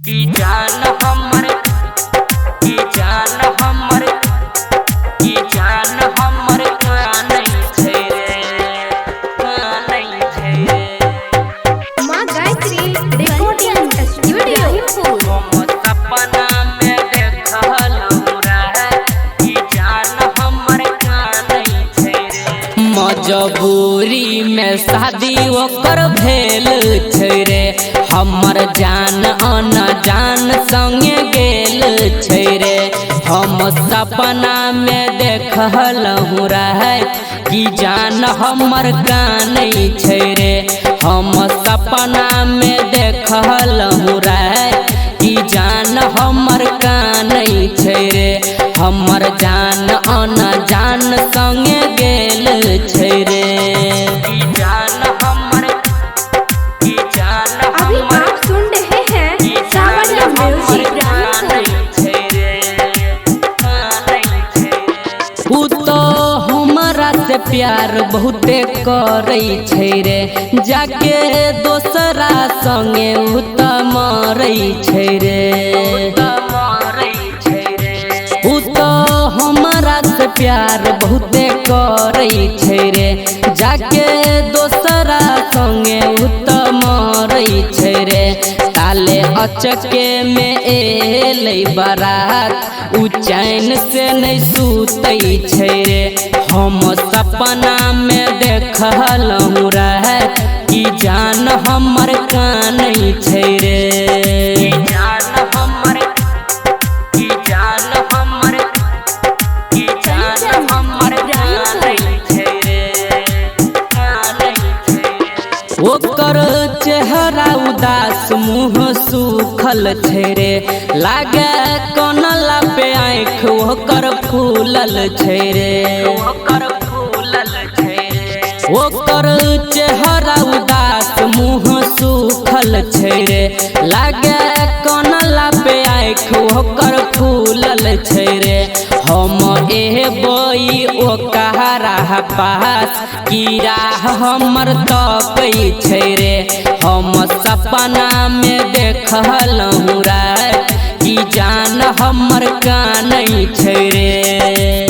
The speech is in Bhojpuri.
की जान हमर की जान हमर की जान हमर कानै छै रे कानै छै रे माँ गायत्री रिकॉर्डिंग स्टूडियो हम सपना में देखलहुँ रहे की जान हमर कानै छै रे मजबूरी में शादी ओकर भेल छै रे हमर जान अनजान संगे गेल छै रे हम सपना में देखलहुँ रहे कि जान हमर कानै छै रे हम सपना में देखलहुँ रहे कि जान हमर कानै छै रे हमर जान अनजान संगे गेल छै रे कि जान हमर कि जान अभी आप सुन रहे हैं सावरिया म्यूजिक उ तो हमरा से प्यार बहुते करे छै रे जाके दोसरा संगे उ त मरै छै रे उ तो हमरा से प्यार बहुते करे छै रे जाके दोसरा संगे उ त मरै छै रे ताले अचके में एलै बारात उ चैन से नहीं सुतै छै रे हम सपना में देखलहुँ रहे कि जान हमर कानै छै रे कि जान हमर कि जान हमर कि जान हमर कानै छै रे कानै छै रे ओकर चेहरा उदास मुँह सूखल छै रे लागे कनला पे आँख ओकर फूलल छै रे ओकर फूलल छै रे ओकर चेहरा उदास मुँह सूखल छै रे लागे कनला पे आँख ओकर फूलल छै रे हम एबई ओकरा पास की राह हमर तकै छै रे हम सपना में देखलहुँ रे कि जान हमर कानै छै रे।